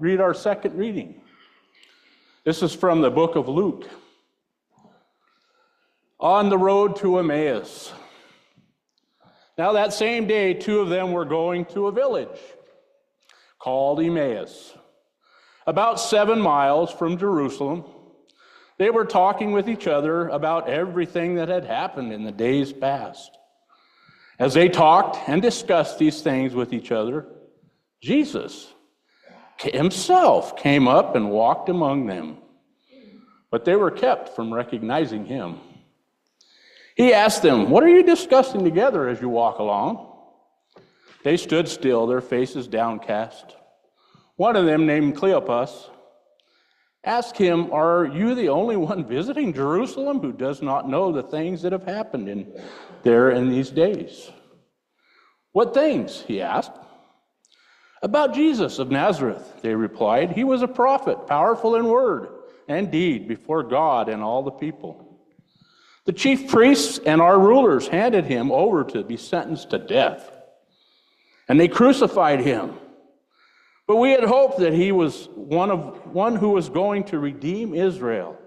read our second reading. This is from the book of Luke. On the road to Emmaus. Now that same day, two of them were going to a village called Emmaus, about 7 miles from Jerusalem. They were talking with each other about everything that had happened in the days past. As they talked and discussed these things with each other, Jesus himself came up and walked among them, but they were kept from recognizing him. He asked them, "What are you discussing together as you walk along?" They stood still, their faces downcast. One of them, named Cleopas, asked him, "Are you the only one visiting Jerusalem who does not know the things that have happened there in these days?" "What things?" he asked. "About Jesus of Nazareth," they replied. "He was a prophet, powerful in word and deed before God and all the people. The chief priests and our rulers handed him over to be sentenced to death, and they crucified him. But we had hoped that he was one who was going to redeem Israel.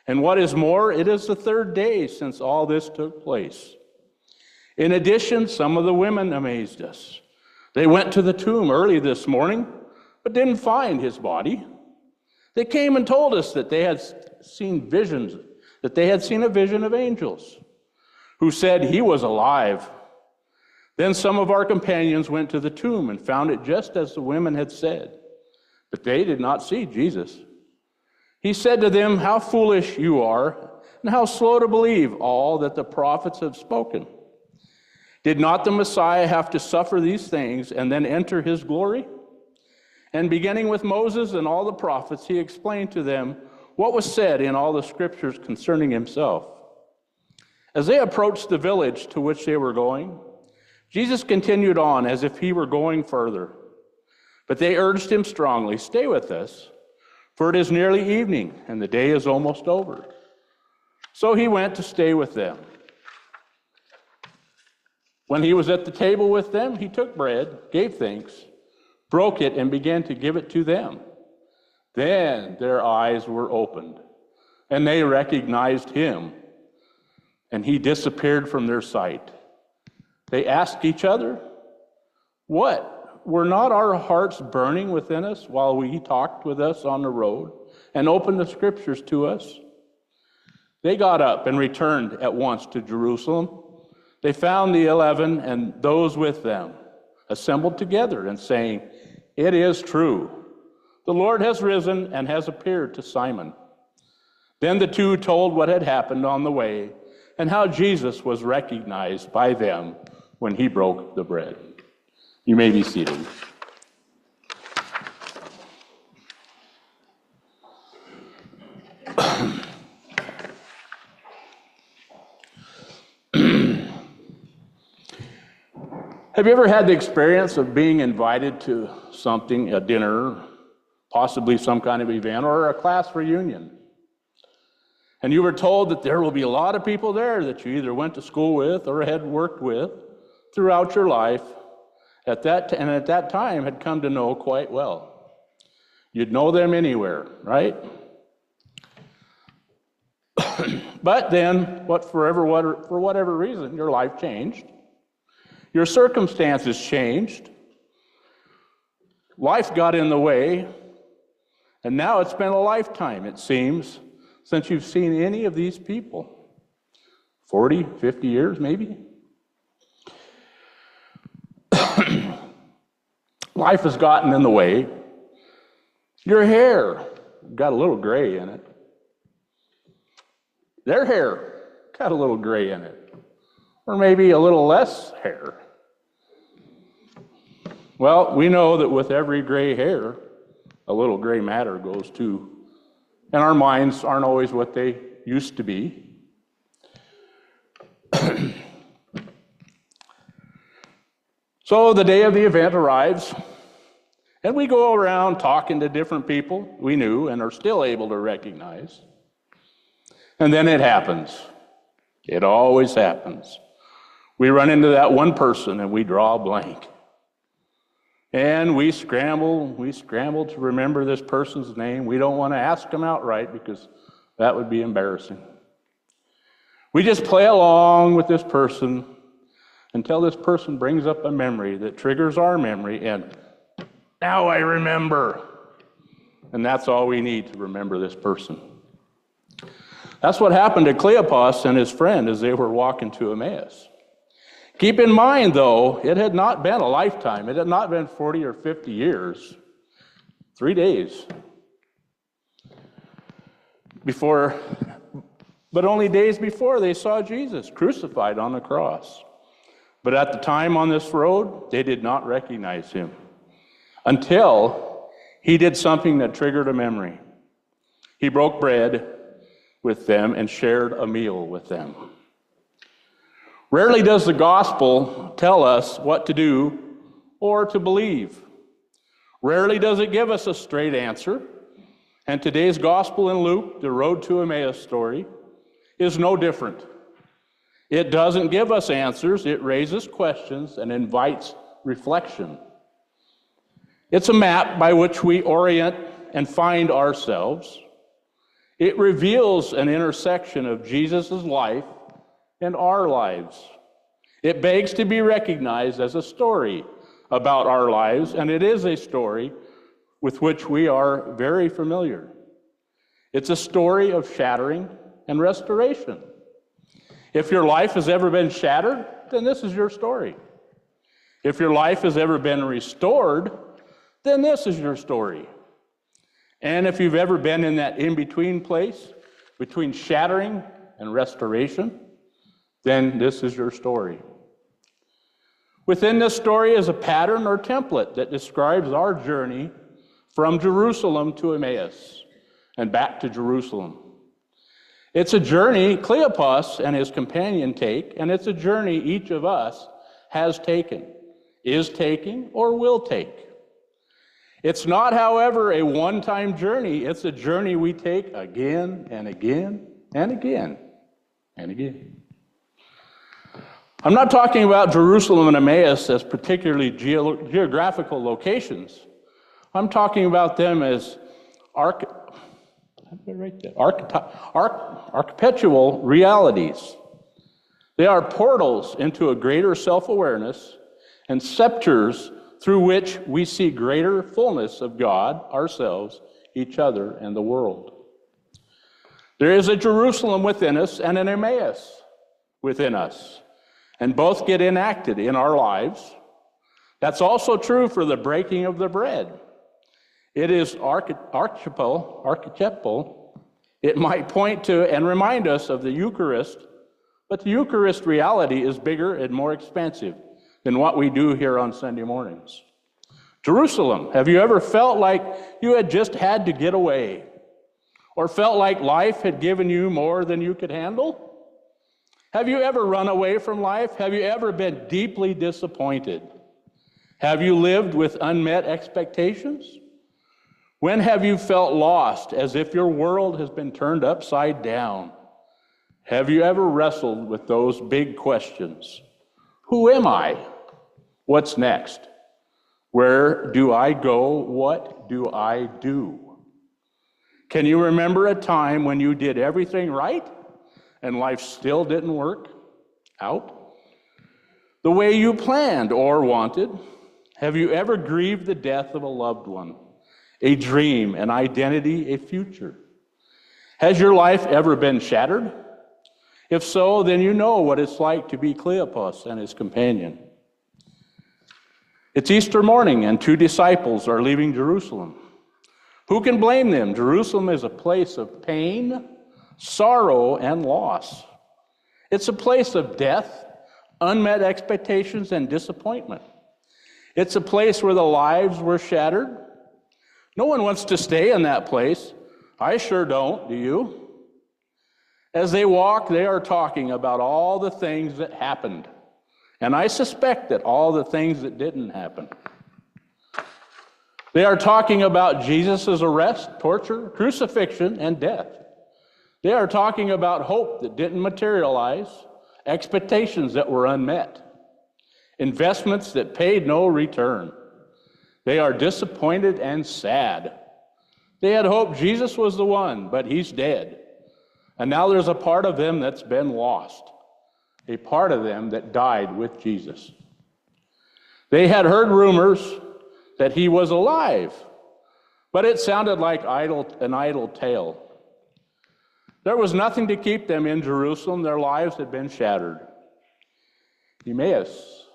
And what is more, it is the 3rd day since all this took place. In addition, some of the women amazed us. They went to the tomb early this morning, but didn't find his body. They came and told us that they had seen visions, that they had seen a vision of angels who said he was alive. Then some of our companions went to the tomb and found it just as the women had said, but they did not see Jesus. He said to them, 'How foolish you are, and how slow to believe all that the prophets have spoken. Did not the Messiah have to suffer these things and then enter his glory?' And beginning with Moses and all the prophets, he explained to them what was said in all the scriptures concerning himself. As they approached the village to which they were going, Jesus continued on as if he were going further. But they urged him strongly, 'Stay with us, for it is nearly evening, and the day is almost over.' So he went to stay with them. When he was at the table with them, he took bread, gave thanks, broke it, and began to give it to them. Then their eyes were opened, and they recognized him, and he disappeared from their sight. They asked each other, 'What? Were not our hearts burning within us while he talked with us on the road and opened the scriptures to us?' They got up and returned at once to Jerusalem. They found the 11 and those with them assembled together and saying, 'It is true. The Lord has risen and has appeared to Simon.' Then the two told what had happened on the way and how Jesus was recognized by them when he broke the bread." You may be seated. Have you ever had the experience of being invited to something, a dinner, possibly some kind of event, or a class reunion? And you were told that there will be a lot of people there that you either went to school with or had worked with throughout your life, at that time had come to know quite well. You'd know them anywhere, right? But then, for whatever reason, your life changed. Your circumstances changed. Life got in the way, and now it's been a lifetime, it seems, since you've seen any of these people. 40, 50 years, maybe? Life has gotten in the way. Your hair got a little gray in it. Their hair got a little gray in it. Or maybe a little less hair. Well, we know that with every gray hair, a little gray matter goes too. And our minds aren't always what they used to be. So the day of the event arrives, and we go around talking to different people we knew and are still able to recognize. And then it happens. It always happens. We run into that one person and we draw a blank. And we scramble to remember this person's name. We don't want to ask him outright because that would be embarrassing. We just play along with this person until this person brings up a memory that triggers our memory, and now I remember. And that's all we need to remember this person. That's what happened to Cleopas and his friend as they were walking to Emmaus. Keep in mind, though, it had not been a lifetime. It had not been 40 or 50 years. 3 days. But only days before they saw Jesus crucified on the cross. But at the time on this road, they did not recognize him until he did something that triggered a memory. He broke bread with them and shared a meal with them. Rarely does the gospel tell us what to do or to believe. Rarely does it give us a straight answer. And today's gospel in Luke, the Road to Emmaus story, is no different. It doesn't give us answers, it raises questions and invites reflection. It's a map by which we orient and find ourselves. It reveals an intersection of Jesus' life and our lives. It begs to be recognized as a story about our lives, and it is a story with which we are very familiar. It's a story of shattering and restoration. If your life has ever been shattered, then this is your story. If your life has ever been restored, then this is your story. And if you've ever been in that in-between place, between shattering and restoration, then this is your story. Within this story is a pattern or template that describes our journey from Jerusalem to Emmaus and back to Jerusalem. It's a journey Cleopas and his companion take, and it's a journey each of us has taken, is taking, or will take. It's not, however, a one-time journey. It's a journey we take again and again and again and again. I'm not talking about Jerusalem and Emmaus as particularly geographical locations. I'm talking about them as archipelago realities. They are portals into a greater self-awareness and scepters through which we see greater fullness of God, ourselves, each other, and the world. There is a Jerusalem within us and an Emmaus within us, and both get enacted in our lives. That's also true for the breaking of the bread. It is archetypal. It might point to and remind us of the Eucharist, but the Eucharist reality is bigger and more expansive than what we do here on Sunday mornings. Jerusalem, have you ever felt like you had just had to get away? Or felt like life had given you more than you could handle? Have you ever run away from life? Have you ever been deeply disappointed? Have you lived with unmet expectations? When have you felt lost, as if your world has been turned upside down? Have you ever wrestled with those big questions? Who am I? What's next? Where do I go? What do I do? Can you remember a time when you did everything right and life still didn't work out the way you planned or wanted? Have you ever grieved the death of a loved one, a dream, an identity, a future? Has your life ever been shattered? If so, then you know what it's like to be Cleopas and his companion. It's Easter morning, and 2 disciples are leaving Jerusalem. Who can blame them? Jerusalem is a place of pain, sorrow, and loss. It's a place of death, unmet expectations, and disappointment. It's a place where the lives were shattered. No one wants to stay in that place. I sure don't, do you? As they walk, they are talking about all the things that happened. And I suspect that all the things that didn't happen. They are talking about Jesus' arrest, torture, crucifixion, and death. They are talking about hope that didn't materialize, expectations that were unmet, investments that paid no return. They are disappointed and sad. They had hoped Jesus was the one, but he's dead. And now there's a part of them that's been lost, a part of them that died with Jesus. They had heard rumors that he was alive, but it sounded like an idle tale. There was nothing to keep them in Jerusalem. Their lives had been shattered. Emmaus.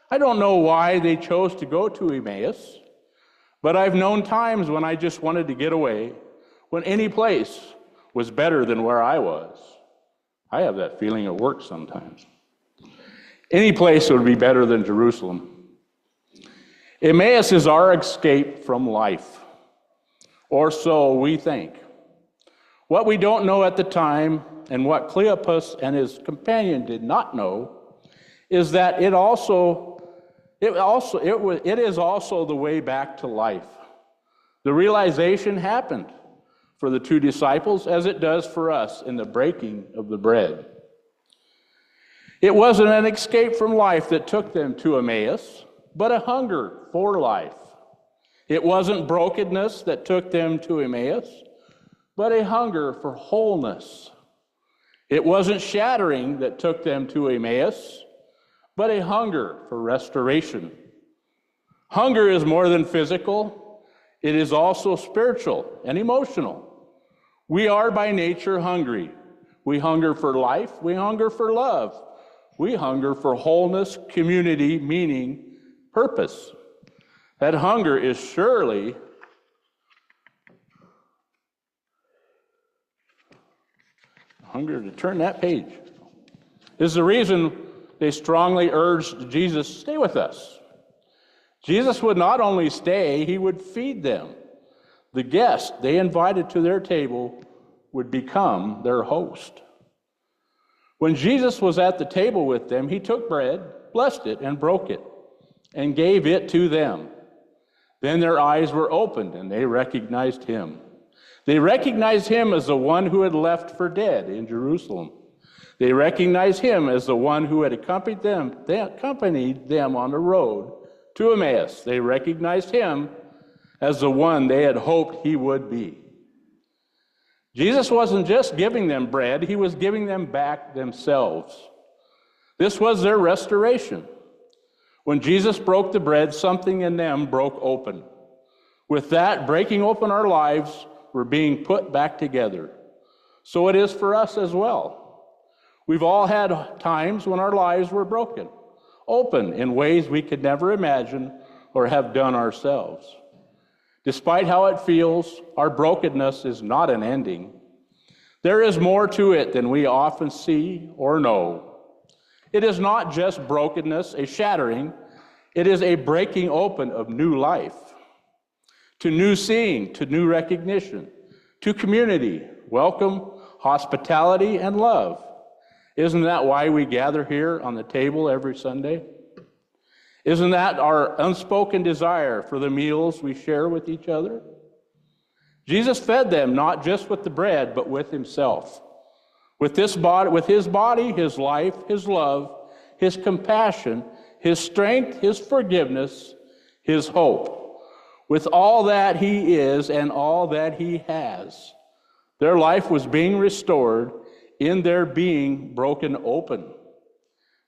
I don't know why they chose to go to Emmaus, but I've known times when I just wanted to get away, when any place was better than where I was. I have that feeling at work sometimes. Any place would be better than Jerusalem. Emmaus is our escape from life, or so we think. What we don't know at the time, and what Cleopas and his companion did not know, is that it is also the way back to life. The realization happened for the two disciples as it does for us in the breaking of the bread. It wasn't an escape from life that took them to Emmaus, but a hunger for life. It wasn't brokenness that took them to Emmaus, but a hunger for wholeness. It wasn't shattering that took them to Emmaus, but a hunger for restoration. Hunger is more than physical. It is also spiritual and emotional. We are by nature hungry. We hunger for life. We hunger for love. We hunger for wholeness, community, meaning, purpose. That hunger is surely hunger to turn that page. This is the reason they strongly urged Jesus, stay with us. Jesus would not only stay, he would feed them. The guest they invited to their table would become their host. When Jesus was at the table with them, he took bread, blessed it, and broke it, and gave it to them. Then their eyes were opened, and they recognized him. They recognized him as the one who had left for dead in Jerusalem. They recognized him as the one who had accompanied them on the road to Emmaus. They recognized him as the one they had hoped he would be. Jesus wasn't just giving them bread, he was giving them back themselves. This was their restoration. When Jesus broke the bread, something in them broke open. With that breaking open our lives, we're being put back together. So it is for us as well. We've all had times when our lives were broken, open in ways we could never imagine or have done ourselves. Despite how it feels, our brokenness is not an ending. There is more to it than we often see or know. It is not just brokenness, a shattering. It is a breaking open of new life, to new seeing, to new recognition, to community, welcome, hospitality, and love. Isn't that why we gather here on the table every Sunday? Isn't that our unspoken desire for the meals we share with each other? Jesus fed them not just with the bread, but with himself. With his body, his life, his love, his compassion, his strength, his forgiveness, his hope. With all that he is and all that he has, their life was being restored in their being broken open.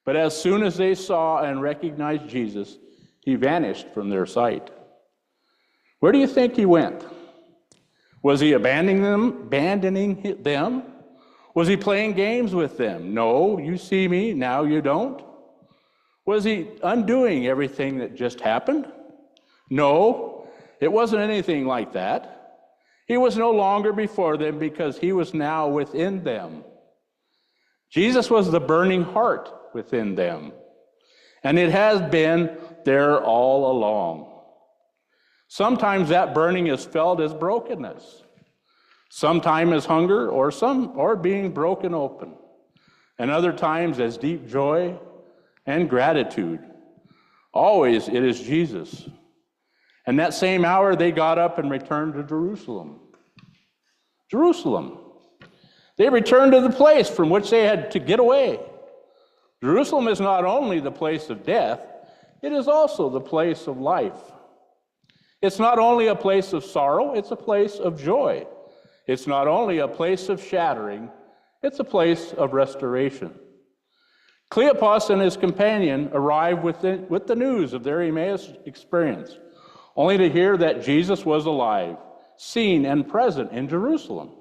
But as soon as they saw and recognized Jesus, he vanished from their sight. Where do you think he went? Was he abandoning them? Was he playing games with them? No, you see me, now you don't. Was he undoing everything that just happened? No, it wasn't anything like that. He was no longer before them because he was now within them. Jesus was the burning heart within them, and it has been there all along. Sometimes that burning is felt as brokenness, sometimes as hunger or being broken open, and other times as deep joy and gratitude. Always it is Jesus. And that same hour they got up and returned to Jerusalem. Jerusalem. They returned to the place from which they had to get away. Jerusalem is not only the place of death, it is also the place of life. It's not only a place of sorrow, it's a place of joy. It's not only a place of shattering, it's a place of restoration. Cleopas and his companion arrived with the news of their Emmaus experience, only to hear that Jesus was alive, seen and present in Jerusalem.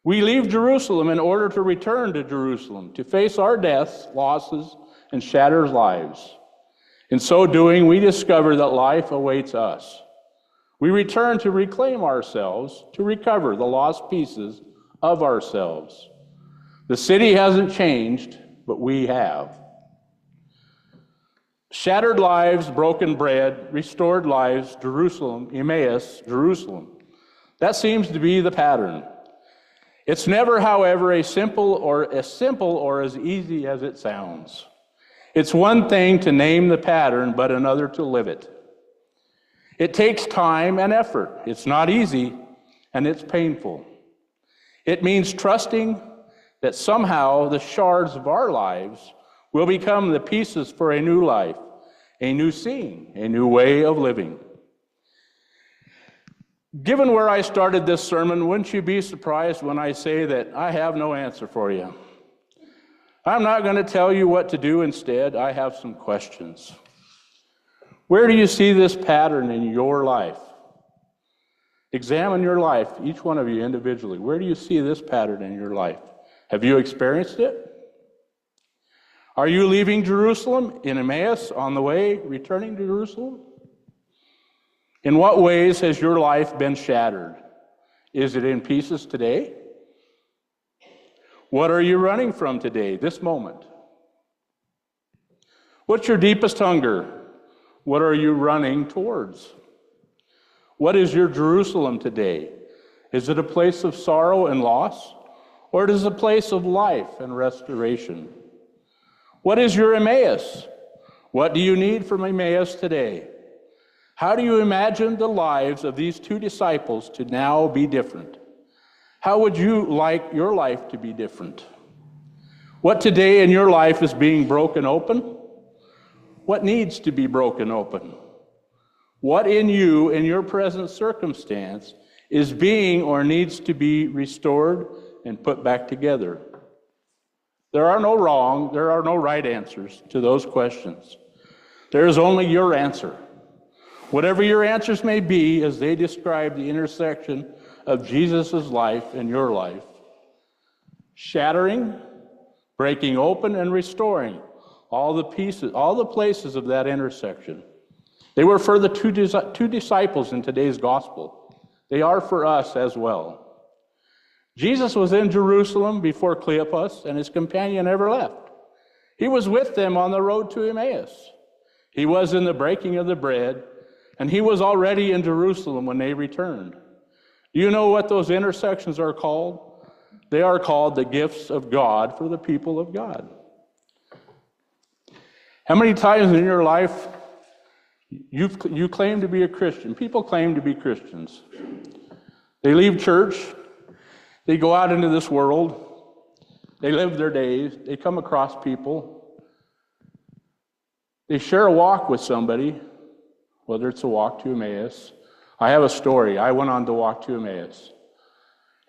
We leave Jerusalem in order to return to Jerusalem, to face our deaths, losses, and shattered lives. In so doing, we discover that life awaits us. We return to reclaim ourselves, to recover the lost pieces of ourselves. The city hasn't changed, but we have. Shattered lives, broken bread, restored lives, Jerusalem, Emmaus, Jerusalem. That seems to be the pattern. It's never, however, as simple or as easy as it sounds. It's one thing to name the pattern, but another to live it. It takes time and effort. It's not easy, and it's painful. It means trusting that somehow the shards of our lives will become the pieces for a new life, a new scene, a new way of living. Given where I started this sermon, wouldn't you be surprised when I say that I have no answer for you? I'm not going to tell you what to do instead. I have some questions. Where do you see this pattern in your life? Examine your life, each one of you individually. Where do you see this pattern in your life? Have you experienced it? Are you leaving Jerusalem in Emmaus on the way, returning to Jerusalem? In what ways has your life been shattered? Is it in pieces today? What are you running from today, this moment? What's your deepest hunger? What are you running towards? What is your Jerusalem today? Is it a place of sorrow and loss? Or it is a place of life and restoration? What is your Emmaus? What do you need from Emmaus today? How do you imagine the lives of these two disciples to now be different? How would you like your life to be different? What today in your life is being broken open? What needs to be broken open? What in you, in your present circumstance, is being or needs to be restored and put back together? There are no wrong, there are no right answers to those questions. There is only your answer. Whatever your answers may be, as they describe the intersection of Jesus' life and your life, shattering, breaking open, and restoring all the pieces, all the places of that intersection. They were for the two disciples in today's gospel. They are for us as well. Jesus was in Jerusalem before Cleopas and his companion ever left. He was with them on the road to Emmaus. He was in the breaking of the bread, and he was already in Jerusalem when they returned. Do you know what those intersections are called? They are called the gifts of God for the people of God. How many times in your life you claim to be a Christian? People claim to be Christians. They leave church. They go out into this world. They live their days. They come across people. They share a walk with somebody, whether it's a walk to Emmaus. I have a story. I went on to walk to Emmaus.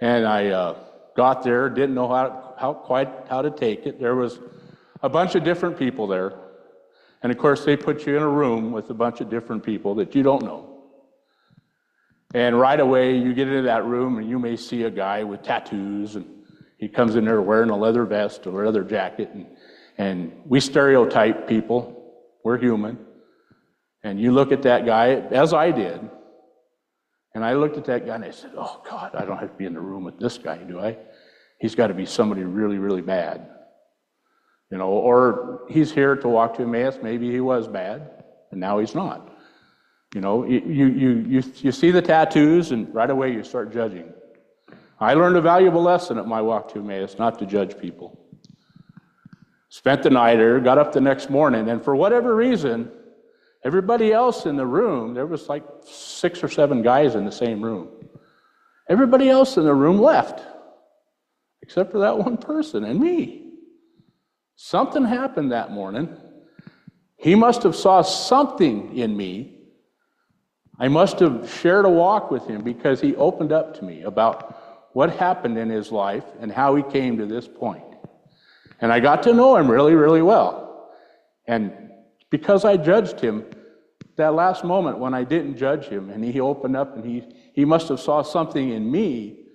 And I got there, didn't know how to take it. There was a bunch of different people there. And of course, they put you in a room with a bunch of different people that you don't know. And right away, you get into that room and you may see a guy with tattoos, and he comes in there wearing a leather vest or a leather jacket. And we stereotype people. We're human. And you look at that guy, as I did, and I looked at that guy and I said, oh God, I don't have to be in the room with this guy, do I? He's got to be somebody really, really bad. You know, or he's here to walk to Emmaus. Maybe he was bad, and now he's not. You know, you see the tattoos, and right away you start judging. I learned a valuable lesson at my walk to Emmaus, not to judge people. Spent the night there, got up the next morning, and for whatever reason, everybody else in the room, there was like 6 or 7 guys in the same room. Everybody else in the room left, except for that one person and me. Something happened that morning. He must have saw something in me I must have shared a walk with him because he opened up to me about what happened in his life and how he came to this point. And I got to know him really, really well. And because I judged him, that last moment when I didn't judge him and he opened up and he must have saw something in me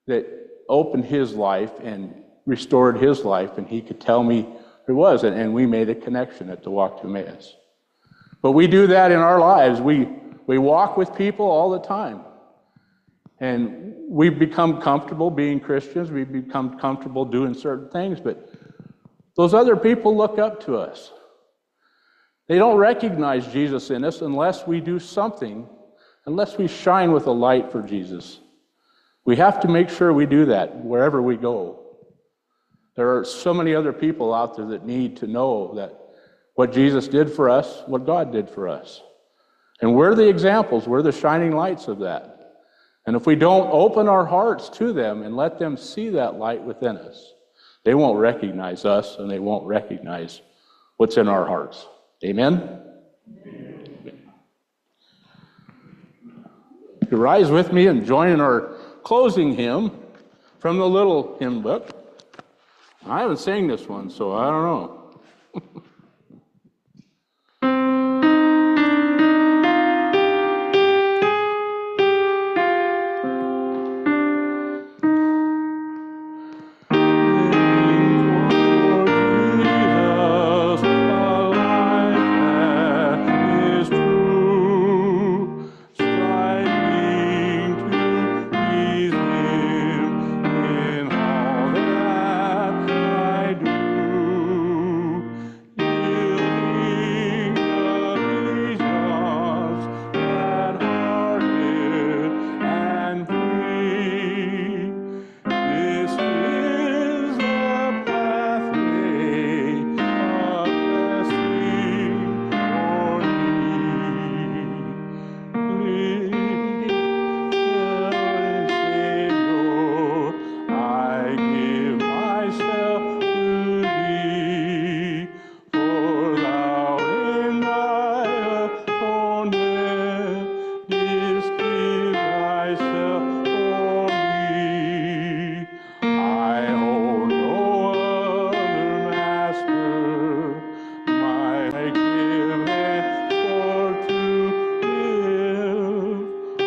that opened his life and restored his life, and he could tell me who it was, and we made a connection at the Walk to Emmaus. But we do that in our lives. We walk with people all the time. And we become comfortable being Christians. We become comfortable doing certain things, but those other people look up to us. They don't recognize Jesus in us unless we do something, unless we shine with a light for Jesus. We have to make sure we do that wherever we go. There are so many other people out there that need to know that what Jesus did for us, what God did for us. And we're the examples, we're the shining lights of that. And if we don't open our hearts to them and let them see that light within us, they won't recognize us and they won't recognize what's in our hearts. Amen? Amen. You rise with me and join in our closing hymn from the little hymn book. I haven't sang this one, so I don't know.